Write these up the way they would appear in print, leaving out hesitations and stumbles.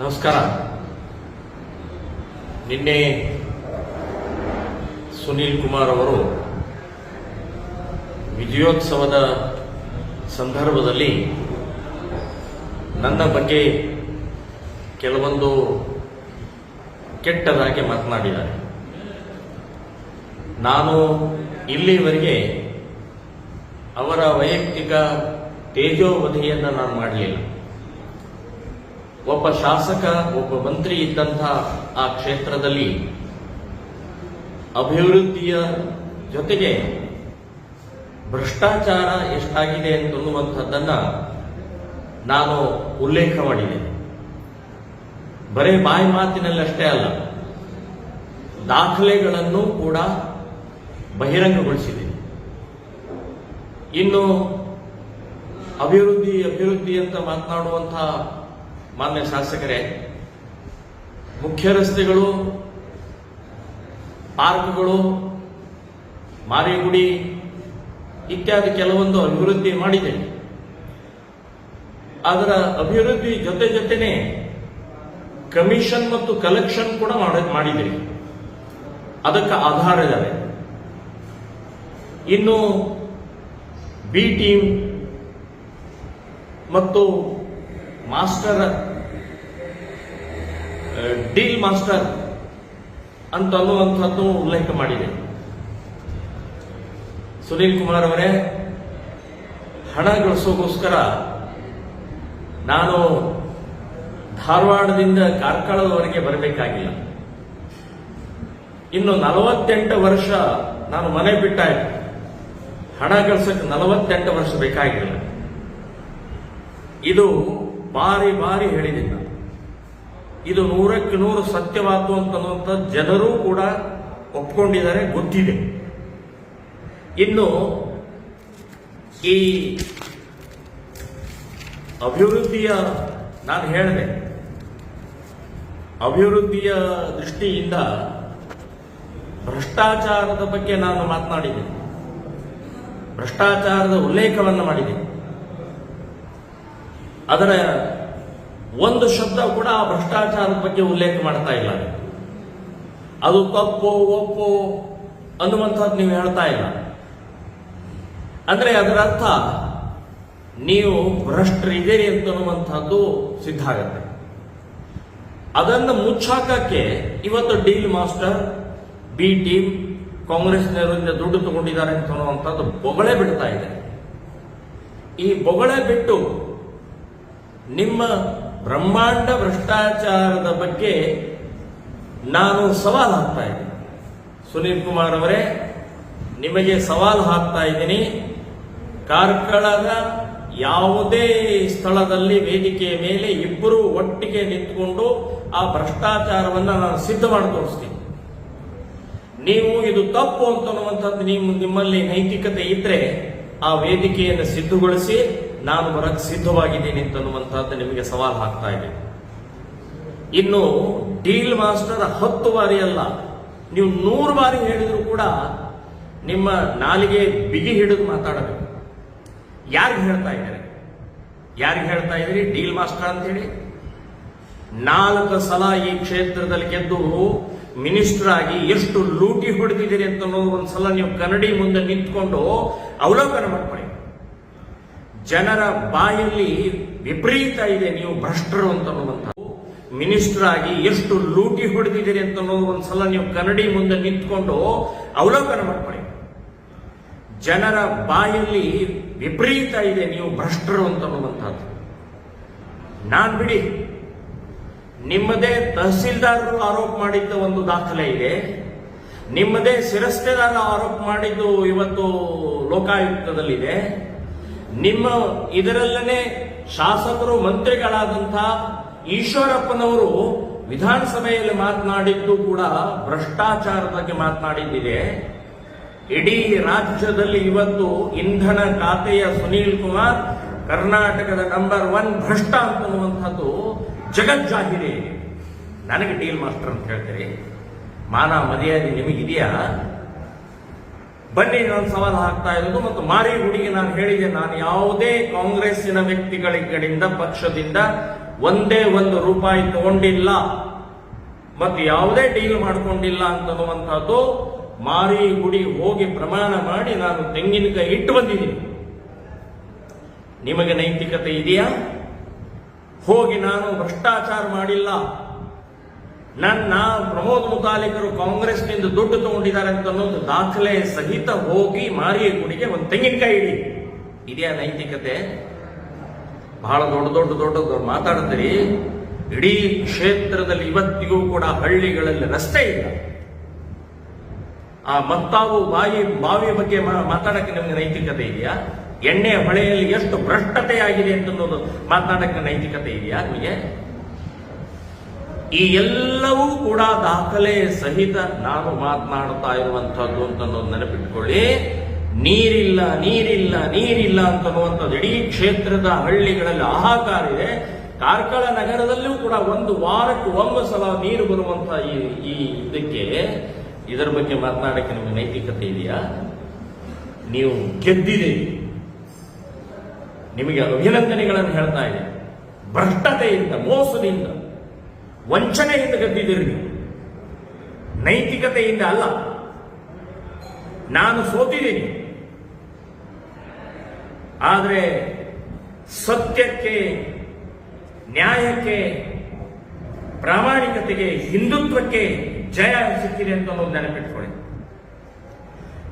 ನಮಸ್ಕಾರ. ನಿನ್ನೆ ಸುನೀಲ್ ಕುಮಾರ್ ಅವರು ವಿಜಯೋತ್ಸವದ ಸಂದರ್ಭದಲ್ಲಿ ನನ್ನ ಬಗ್ಗೆ ಕೆಲವೊಂದು ಕೆಟ್ಟದಾಗಿ ಮಾತನಾಡಿದ್ದಾರೆ. ನಾನು ಇಲ್ಲಿವರೆಗೆ ಅವರ ವೈಯಕ್ತಿಕ ತೇಜೋವಧಿಯನ್ನು ನಾನು ಮಾಡಲಿಲ್ಲ. ಒಬ್ಬ ಶಾಸಕ, ಒಬ್ಬ ಮಂತ್ರಿ ಇದ್ದಂಥ ಆ ಕ್ಷೇತ್ರದಲ್ಲಿ ಅಭಿವೃದ್ಧಿಯ ಜೊತೆಗೆ ಭ್ರಷ್ಟಾಚಾರ ಎಷ್ಟಾಗಿದೆ ಅಂತನ್ನುವಂಥದ್ದನ್ನು ನಾನು ಉಲ್ಲೇಖ ಮಾಡಿದೆ. ಬರೇ ಬಾಯಿ ಮಾತಿನಲ್ಲಷ್ಟೇ ಅಲ್ಲ, ದಾಖಲೆಗಳನ್ನು ಕೂಡ ಬಹಿರಂಗಗೊಳಿಸಿದೆ. ಇನ್ನು ಅಭಿವೃದ್ಧಿ ಅಂತ ಮಾತನಾಡುವಂತಹ ಮಾನ್ಯ ಶಾಸಕರೇ, ಮುಖ್ಯ ರಸ್ತೆಗಳು, ಪಾರ್ಕ್ಗಳು, ಮಾರಿಗುಡಿ ಇತ್ಯಾದಿ ಕೆಲವೊಂದು ಅಭಿವೃದ್ಧಿ ಮಾಡಿದೆ. ಅದರ ಅಭಿವೃದ್ಧಿ ಜೊತೆನೇ ಕಮಿಷನ್ ಮತ್ತು ಕಲೆಕ್ಷನ್ ಕೂಡ ಮಾಡಿದೆ. ಅದಕ್ಕೆ ಆಧಾರ ಇದ್ದಾರೆ. ಇನ್ನು ಬಿ ಟೀಮ್ ಮತ್ತು ಮಾಸ್ಟರ್ ಡೀಲ್ ಮಾಸ್ಟರ್ ಅಂತ ಅನ್ನುವಂಥದ್ದು ಉಲ್ಲೇಖ ಮಾಡಿದೆ. ಸುನೀಲ್ ಕುಮಾರ್ ಅವರೇ, ಹಣ ಗಳಿಸೋಗೋಸ್ಕರ ನಾನು ಧಾರವಾಡದಿಂದ ಕಾರ್ಕಳದವರೆಗೆ ಬರಬೇಕಾಗಿಲ್ಲ. ಇನ್ನು 48 ವರ್ಷ ನಾನು ಮನೆ ಬಿಟ್ಟಾಯ್ತು. ಹಣ ಗಳಿಸಕ್ಕೆ 48 ವರ್ಷ ಬೇಕಾಗಿಲ್ಲ. ಇದು ಬಾರಿ ಹೇಳಿದ್ದೀನಿ ನಾನು. ಇದು 100ಕ್ಕೆ 100 ಸತ್ಯವಾದ್ದು ಅಂತನ್ನುವಂಥ ಜನರು ಕೂಡ ಒಪ್ಕೊಂಡಿದ್ದಾರೆ, ಗೊತ್ತಿದೆ. ಇನ್ನು ಈ ಅಭಿವೃದ್ಧಿಯ ನಾನು ಹೇಳಿದೆ, ಅಭಿವೃದ್ಧಿಯ ದೃಷ್ಟಿಯಿಂದ ಭ್ರಷ್ಟಾಚಾರದ ಬಗ್ಗೆ ನಾನು ಮಾತನಾಡಿದೆ, ಭ್ರಷ್ಟಾಚಾರದ ಉಲ್ಲೇಖವನ್ನು ಮಾಡಿದೆ. ಅದರ ಒಂದು ಶಬ್ದ ಕೂಡ ಆ ಭ್ರಷ್ಟಾಚಾರದ ಬಗ್ಗೆ ಉಲ್ಲೇಖ ಮಾಡ್ತಾ ಇಲ್ಲ. ಅದು ತಪ್ಪು ಒಪ್ಪು ಅನ್ನುವಂಥದ್ದು ನೀವು ಹೇಳ್ತಾ ಇಲ್ಲ. ಅಂದ್ರೆ ಅದರ ಅರ್ಥ ನೀವು ಭ್ರಷ್ಟರಿದ್ದೀರಿ ಅಂತನ್ನುವಂಥದ್ದು ಸಿದ್ಧ ಆಗತ್ತೆ. ಅದನ್ನು ಮುಚ್ಚಾಕಕ್ಕೆ ಇವತ್ತು ಡೀಲ್ ಮಾಸ್ಟರ್, ಬಿ ಟೀಮ್, ಕಾಂಗ್ರೆಸ್ನವರಿಂದ ದುಡ್ಡು ತಗೊಂಡಿದ್ದಾರೆ ಅಂತನ್ನುವಂಥದ್ದು ಬೊಗಳೆ ಬಿಡ್ತಾ ಇದೆ. ಈ ಬೊಗಳೆ ಬಿಟ್ಟು ನಿಮ್ಮ ಬ್ರಹ್ಮಾಂಡ ಭ್ರಷ್ಟಾಚಾರದ ಬಗ್ಗೆ ನಾನು ಸವಾಲು ಹಾಕ್ತಾ ಇದ್ದೀನಿ. ಸುನೀಲ್ ಕುಮಾರ್ ಅವರೇ, ನಿಮಗೆ ಸವಾಲು ಹಾಕ್ತಾ ಇದ್ದೀನಿ. ಕಾರ್ಕಳದ ಯಾವುದೇ ಸ್ಥಳದಲ್ಲಿ ವೇದಿಕೆಯ ಮೇಲೆ ಇಬ್ಬರು ಒಟ್ಟಿಗೆ ನಿಂತುಕೊಂಡು ಆ ಭ್ರಷ್ಟಾಚಾರವನ್ನು ನಾನು ಸಿದ್ಧ ಮಾಡಿ ತೋರಿಸ್ತೀನಿ. ನೀವು ಇದು ತಪ್ಪು ಅಂತನ್ನುವಂಥದ್ದು ನಿಮ್ಮಲ್ಲಿ ನೈತಿಕತೆ ಇದ್ರೆ ಆ ವೇದಿಕೆಯನ್ನು ಸಿದ್ಧಗೊಳಿಸಿ, ನಾನು ಬರಕ್ಕೆ ಸಿದ್ಧವಾಗಿದ್ದೀನಿ ಅಂತನ್ನುವಂಥದ್ದು ನಿಮಗೆ ಸವಾಲು ಹಾಕ್ತಾ ಇದೆ. ಇನ್ನು ಡೀಲ್ ಮಾಸ್ಟರ್ 10 ಬಾರಿ ಅಲ್ಲ, ನೀವು 100 ಬಾರಿ ಹೇಳಿದ್ರು ಕೂಡ ನಿಮ್ಮ ನಾಲಿಗೆ ಬಿಗಿ ಹಿಡಿದು ಮಾತಾಡಬೇಕು. ಯಾರಿಗೆ ಹೇಳ್ತಾ ಇದ್ದಾರೆ? ಯಾರಿಗೆ ಹೇಳ್ತಾ ಇದ್ದೀರಿ ಡೀಲ್ ಮಾಸ್ಟರ್ ಅಂತ ಹೇಳಿ? 4 ಸಲ ಈ ಕ್ಷೇತ್ರದಲ್ಲಿ ಗೆದ್ದು ಮಿನಿಸ್ಟರ್ ಆಗಿ ಎಷ್ಟು ಲೂಟಿ ಹೊಡೆದಿದ್ದೀರಿ ಅಂತ ಒಂದ್ಸಲ ನೀವು ಕನ್ನಡಿ ಮುಂದೆ ನಿಂತ್ಕೊಂಡು ಅವಲೋಕನ ಮಾಡ್ಕೊಳ್ಳಿ. ಜನರ ಬಾಯಲ್ಲಿ ವಿಪರೀತ ಇದೆ ನೀವು ಭ್ರಷ್ಟರು ಅಂತನ್ನುವಂಥ. ಮಿನಿಸ್ಟರ್ ಆಗಿ ಎಷ್ಟು ಲೂಟಿ ಹೊಡೆದಿದ್ದೀರಿ ಅಂತ ಒಂದ್ಸಲ ನೀವು ಕನ್ನಡಿ ಮುಂದೆ ನಿಂತ್ಕೊಂಡು ಅವಲೋಕನ ಮಾಡ್ಕೊಳ್ಳಿ. ಜನರ ಬಾಯಲ್ಲಿ ವಿಪರೀತ ಇದೆ ನೀವು ಭ್ರಷ್ಟರು ಅಂತನ್ನುವಂಥದ್ದು. ನಾನ್ ಬಿಡಿ, ನಿಮ್ಮದೇ ತಹಸೀಲ್ದಾರರು ಆರೋಪ ಮಾಡಿದ್ದ ಒಂದು ದಾಖಲೆ ಇದೆ, ನಿಮ್ಮದೇ ಶಿರಸ್ತೆದಾರ ಆರೋಪ ಮಾಡಿದ್ದು ಇವತ್ತು ಲೋಕಾಯುಕ್ತದಲ್ಲಿದೆ. ನಿಮ್ಮ ಇದರಲ್ಲೇ ಶಾಸಕರು ಮಂತ್ರಿಗಳಾದಂಥ ಈಶ್ವರಪ್ಪನವರು ವಿಧಾನಸಭೆಯಲ್ಲಿ ಮಾತನಾಡಿದ್ದು ಕೂಡ ಭ್ರಷ್ಟಾಚಾರದ ಬಗ್ಗೆ ಮಾತನಾಡಿದ್ದಿದೆ. ಇಡೀ ರಾಜ್ಯದಲ್ಲಿ ಇವತ್ತು ಇಂಧನ ಖಾತೆಯ ಸುನೀಲ್ ಕುಮಾರ್ ಕರ್ನಾಟಕದ ನಂಬರ್ 1 ಭ್ರಷ್ಟ ಅಂತನ್ನುವಂಥದ್ದು ಜಗಜ್ಜಾಹಿರಿ. ನನಗೆ ಡೀಲ್ ಮಾಸ್ಟರ್ ಅಂತ ಹೇಳ್ತೀರಿ? ಮಾನ ಮರ್ಯಾದೆ ನಿಮಗಿದೆಯಾ? ಬನ್ನಿ, ನಾನು ಸವಾಲು ಹಾಕ್ತಾ ಇರೋದು. ಮತ್ತು ಮಾರಿಗುಡಿಗೆ ನಾನು ಹೇಳಿದೆ, ನಾನು ಯಾವುದೇ ಕಾಂಗ್ರೆಸ್ಸಿನ ವ್ಯಕ್ತಿಗಳಿಂದ, ಪಕ್ಷದಿಂದ ಒಂದೇ ಒಂದು ರೂಪಾಯಿ ತಗೊಂಡಿಲ್ಲ ಮತ್ತು ಯಾವುದೇ ಡೀಲ್ ಮಾಡಿಕೊಂಡಿಲ್ಲ ಅಂತನ್ನುವಂಥದ್ದು ಮಾರಿ ಗುಡಿ ಹೋಗಿ ಪ್ರಮಾಣ ಮಾಡಿ ನಾನು ತೆಂಗಿನಕಾಯಿ ಇಟ್ಟು ಬಂದಿದ್ದೀನಿ. ನಿಮಗೆ ನೈತಿಕತೆ ಇದೆಯಾ? ಹೋಗಿ ನಾನು ಭ್ರಷ್ಟಾಚಾರ ಮಾಡಿಲ್ಲ, ನನ್ನ ಪ್ರಮೋದ್ ಮುತಾಲಿಕರು ಕಾಂಗ್ರೆಸ್ನಿಂದ ದುಡ್ಡು ತಗೊಂಡಿದ್ದಾರೆ ಅಂತ ಅನ್ನೋದು ದಾಖಲೆ ಸಹಿತ ಹೋಗಿ ಮಾರಿಯ ಗುಡಿಗೆ ಒಂದು ತೆಂಗಿನಕಾಯಿ ಇಡಿ. ಇದೆಯಾ ನೈತಿಕತೆ? ಬಹಳ ದೊಡ್ಡ ಮಾತಾಡ್ತೀರಿ. ಇಡೀ ಕ್ಷೇತ್ರದಲ್ಲಿ ಇವತ್ತಿಗೂ ಕೂಡ ಹಳ್ಳಿಗಳಲ್ಲಿ ರಸ್ತೆ ಇಲ್ಲ. ಆ ಮತ್ತಾವು ಬಾವಿ ಬಗ್ಗೆ ಮಾತಾಡಕ್ಕೆ ನಿಮಗೆ ನೈತಿಕತೆ ಇದೆಯಾ? ಎಣ್ಣೆ ಹೊಳೆಯಲ್ಲಿ ಎಷ್ಟು ಭ್ರಷ್ಟತೆ ಆಗಿದೆ ಅಂತ ಮಾತಾಡಕ್ಕೆ ನೈತಿಕತೆ ಇದೆಯಾ ನಿಮಗೆ? ಈ ಎಲ್ಲವೂ ಕೂಡ ದಾಖಲೆ ಸಹಿತ ನಾನು ಮಾತನಾಡ್ತಾ ಇರುವಂತಹದ್ದು ಅಂತ ನೆನಪಿಟ್ಕೊಳ್ಳಿ. ನೀರಿಲ್ಲ ನೀರಿಲ್ಲ ನೀರಿಲ್ಲ ಅಂತನ್ನುವಂಥದ್ದು ಇಡೀ ಕ್ಷೇತ್ರದ ಹಳ್ಳಿಗಳಲ್ಲಿ ಹಾಹಾಕಾರ ಇದೆ. ಕಾರ್ಕಳ ನಗರದಲ್ಲೂ ಕೂಡ ಒಂದು ವಾರಕ್ಕೆ ಒಂದು ಸಲ ನೀರು ಬರುವಂತಹ ಈ ಇದಕ್ಕೆ ಇದರ ಬಗ್ಗೆ ಮಾತನಾಡಕ್ಕೆ ನಿಮಗೆ ನೈತಿಕತೆ ಇದೆಯಾ? ನೀವು ಗೆದ್ದಿದೆ, ನಿಮಗೆ ಅಭಿನಂದನೆಗಳನ್ನು ಹೇಳ್ತಾ ಇದೆ. ಭ್ರಷ್ಟತೆಯಿಂದ, ಮೋಸದಿಂದ, ವಂಚನೆಯಿಂದ ಗೆದ್ದಿದ್ದೀರಿ ನೀವು, ನೈತಿಕತೆಯಿಂದ ಅಲ್ಲ. ನಾನು ಸೋತಿದ್ದೀನಿ, ಆದರೆ ಸತ್ಯಕ್ಕೆ, ನ್ಯಾಯಕ್ಕೆ, ಪ್ರಾಮಾಣಿಕತೆಗೆ, ಹಿಂದುತ್ವಕ್ಕೆ ಜಯ ಸಿಕ್ಕಿದೆ ಅಂತ ಅನ್ನೋದು ನೆನಪಿಟ್ಕೊಳ್ಳಿ.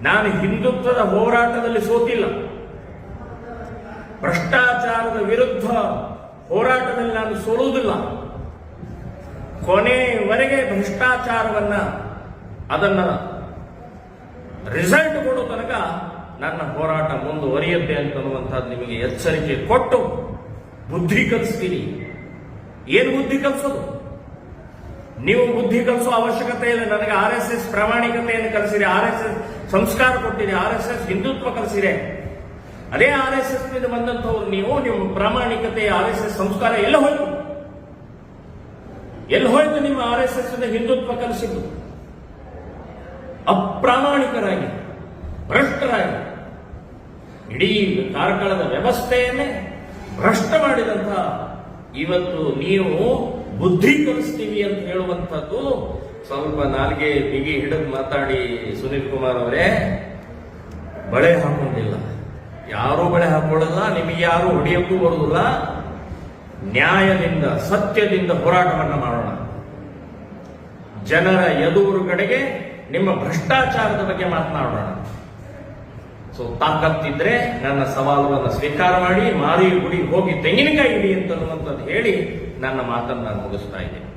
ನಾನು ಹಿಂದುತ್ವದ ಹೋರಾಟದಲ್ಲಿ ಸೋತಿಲ್ಲ, ಭ್ರಷ್ಟಾಚಾರದ ವಿರುದ್ಧ ಹೋರಾಟದಲ್ಲಿ ನಾನು ಸೋಲುವುದಿಲ್ಲ. ಕೊನೆಯವರೆಗೆ ಭ್ರಷ್ಟಾಚಾರವನ್ನ ಅದನ್ನ ರಿಸಲ್ಟ್ ಕೊಡೋ ತನಕ ನನ್ನ ಹೋರಾಟ ಮುಂದುವರಿಯುತ್ತೆ ಅಂತನ್ನುವಂಥದ್ದು ನಿಮಗೆ ಎಚ್ಚರಿಕೆ ಕೊಟ್ಟು ಬುದ್ಧಿ ಕಲಿಸ್ತೀನಿ. ಏನು ಬುದ್ಧಿ ಕಲಿಸೋದು? ನೀವು ಬುದ್ಧಿ ಕಲಿಸೋ ಅವಶ್ಯಕತೆ ಇಲ್ಲ. ನನಗೆ RSS ಪ್ರಾಮಾಣಿಕತೆಯನ್ನು ಕಲಿಸಿದೆ, RSS ಸಂಸ್ಕಾರ ಕೊಟ್ಟಿದೆ, RSS ಹಿಂದುತ್ವ ಕಲಿಸಿದೆ. ಅದೇ RSS ನಿಂದ ಬಂದಂಥವ್ರು ನೀವು, ನಿಮ್ಮ ಪ್ರಾಮಾಣಿಕತೆ, RSS ಸಂಸ್ಕಾರ ಎಲ್ಲ ಹೋಯ್ತು. ಎಲ್ಲಿ ಹೋಯ್ತು ನಿಮ್ಮ RSS ಹಿಂದುತ್ವ ಕಲಿಸಿದ್ದು? ಅಪ್ರಾಮಾಣಿಕರಾಗಿ, ಭ್ರಷ್ಟರಾಗಿ, ಇಡೀ ಕಾರ್ಕಳದ ವ್ಯವಸ್ಥೆಯನ್ನೇ ಭ್ರಷ್ಟ ಮಾಡಿದಂತಹ ಇವತ್ತು ನೀವು ಬುದ್ಧಿ ಕಲಿಸ್ತೀವಿ ಅಂತ ಹೇಳುವಂಥದ್ದು ಸ್ವಲ್ಪ ನಾಲ್ಗೆ ಬಿಗಿ ಹಿಡಿದು ಮಾತಾಡಿ. ಸುನೀಲ್ ಕುಮಾರ್ ಅವರೇ, ಬಳೆ ಹಾಕೊಂಡಿಲ್ಲ, ಯಾರೂ ಬಳೆ ಹಾಕೊಳ್ಳಲ್ಲ, ನಿಮಗೆ ಯಾರು ಹೊಡೆಯಕ್ಕೂ ಬರುವುದಿಲ್ಲ. ನ್ಯಾಯದಿಂದ, ಸತ್ಯದಿಂದ ಹೋರಾಟವನ್ನ ಮಾಡೋಣ. ಜನರ ಎದುರುಗಡೆಗೆ ನಿಮ್ಮ ಭ್ರಷ್ಟಾಚಾರದ ಬಗ್ಗೆ ಮಾತನಾಡೋಣ. ಸೊ ತಾಕತ್ತಿದ್ರೆ ನನ್ನ ಸವಾಲುಗಳನ್ನು ಸ್ವೀಕಾರ ಮಾಡಿ ಮಾರಿ ಗುಡಿ ಹೋಗಿ ತೆಂಗಿನಕಾಯಿ ಇಡಿ ಅಂತನ್ನುವಂಥದ್ದು ಹೇಳಿ ನನ್ನ ಮಾತನ್ನು ನಾನು ಮುಗಿಸ್ತಾ ಇದ್ದೇನೆ.